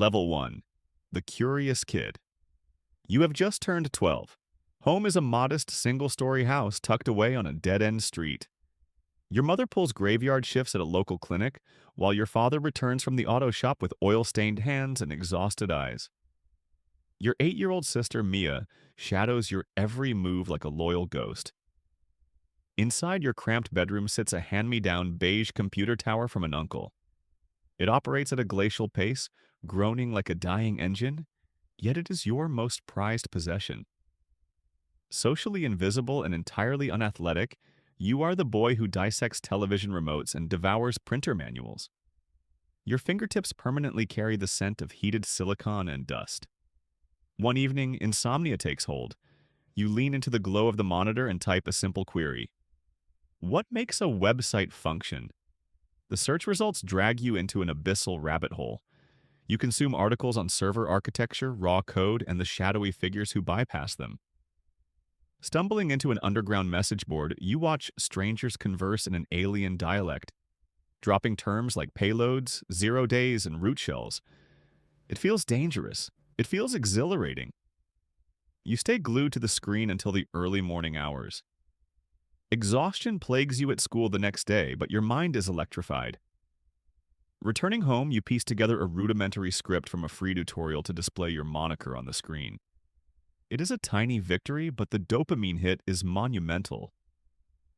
Level 1. The Curious Kid. You have just turned 12. Home is a modest single-story house tucked away on a dead-end street. Your mother pulls graveyard shifts at a local clinic, while your father returns from the auto shop with oil-stained hands and exhausted eyes. Your 8-year-old sister, Mia, shadows your every move like a loyal ghost. Inside your cramped bedroom sits a hand-me-down beige computer tower from an uncle. It operates at a glacial pace, groaning like a dying engine, yet it is your most prized possession. Socially invisible and entirely unathletic, you are the boy who dissects television remotes and devours printer manuals. Your fingertips permanently carry the scent of heated silicon and dust. One evening, insomnia takes hold. You lean into the glow of the monitor and type a simple query. What makes a website function? The search results drag you into an abyssal rabbit hole. You consume articles on server architecture, raw code, and the shadowy figures who bypass them. Stumbling into an underground message board, you watch strangers converse in an alien dialect, dropping terms like payloads, 0 days, and root shells. It feels dangerous. It feels exhilarating. You stay glued to the screen until the early morning hours. Exhaustion plagues you at school the next day, but your mind is electrified. Returning home, you piece together a rudimentary script from a free tutorial to display your moniker on the screen. It is a tiny victory, but the dopamine hit is monumental.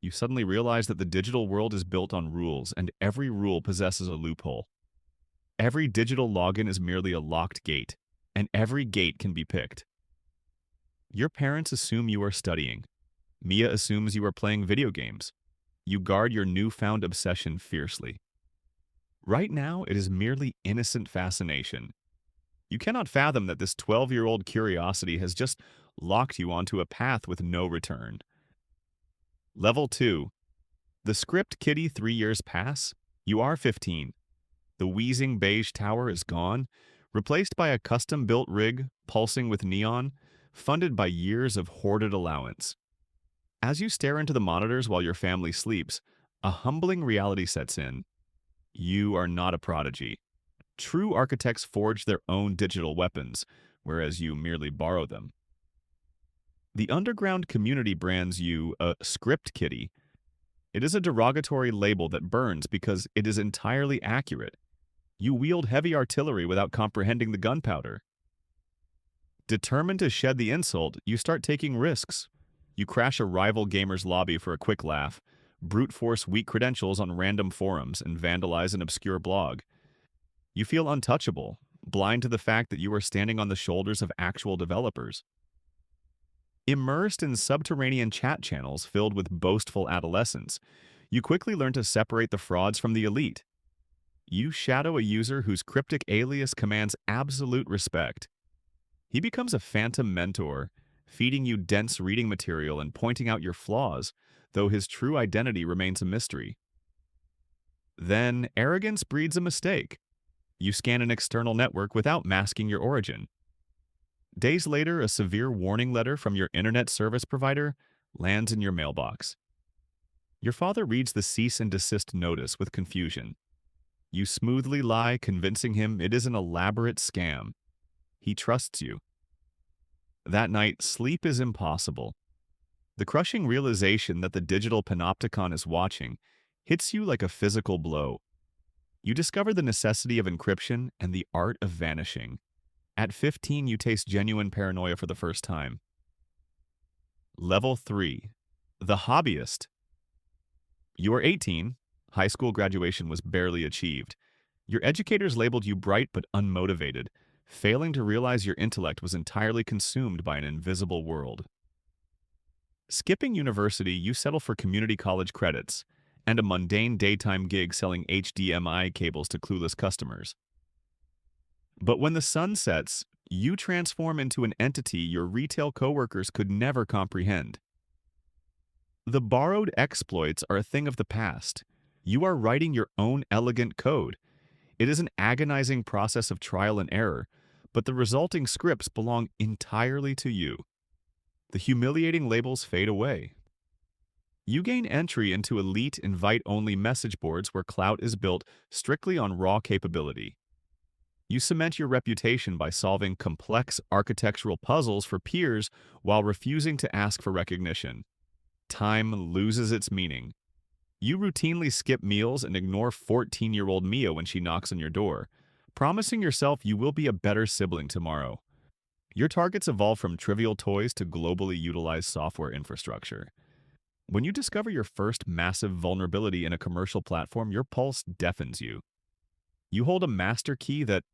You suddenly realize that the digital world is built on rules, and every rule possesses a loophole. Every digital login is merely a locked gate, and every gate can be picked. Your parents assume you are studying. Mia assumes you are playing video games. You guard your newfound obsession fiercely. Right now, it is merely innocent fascination. You cannot fathom that this 12-year-old curiosity has just locked you onto a path with no return. Level 2. The script kiddie 3 years pass. You are 15. The wheezing beige tower is gone, replaced by a custom-built rig pulsing with neon, funded by years of hoarded allowance. As you stare into the monitors while your family sleeps, a humbling reality sets in. You are not a prodigy. True architects forge their own digital weapons, whereas you merely borrow them. The underground community brands you a script kiddie. It is a derogatory label that burns because it is entirely accurate. You wield heavy artillery without comprehending the gunpowder. Determined to shed the insult, you start taking risks. You crash a rival gamer's lobby for a quick laugh, brute force weak credentials on random forums, and vandalize an obscure blog. You feel untouchable, blind to the fact that you are standing on the shoulders of actual developers. Immersed in subterranean chat channels filled with boastful adolescents, you quickly learn to separate the frauds from the elite. You shadow a user whose cryptic alias commands absolute respect. He becomes a phantom mentor, feeding you dense reading material and pointing out your flaws, though his true identity remains a mystery. Then, arrogance breeds a mistake. You scan an external network without masking your origin. Days later, a severe warning letter from your internet service provider lands in your mailbox. Your father reads the cease and desist notice with confusion. You smoothly lie, convincing him it is an elaborate scam. He trusts you. That night, sleep is impossible. The crushing realization that the digital panopticon is watching hits you like a physical blow. You discover the necessity of encryption and the art of vanishing. At 15, you taste genuine paranoia for the first time. Level 3. The Hobbyist. You are 18. High school graduation was barely achieved. Your educators labeled you bright but unmotivated, failing to realize your intellect was entirely consumed by an invisible world. Skipping university, you settle for community college credits and a mundane daytime gig selling HDMI cables to clueless customers. But when the sun sets, you transform into an entity your retail coworkers could never comprehend. The borrowed exploits are a thing of the past. You are writing your own elegant code. It is an agonizing process of trial and error, but the resulting scripts belong entirely to you. The humiliating labels fade away. You gain entry into elite invite-only message boards where clout is built strictly on raw capability. You cement your reputation by solving complex architectural puzzles for peers while refusing to ask for recognition. Time loses its meaning. You routinely skip meals and ignore 14-year-old Mia when she knocks on your door, promising yourself you will be a better sibling tomorrow. Your targets evolve from trivial toys to globally utilized software infrastructure. When you discover your first massive vulnerability in a commercial platform, your pulse deafens you. You hold a master key that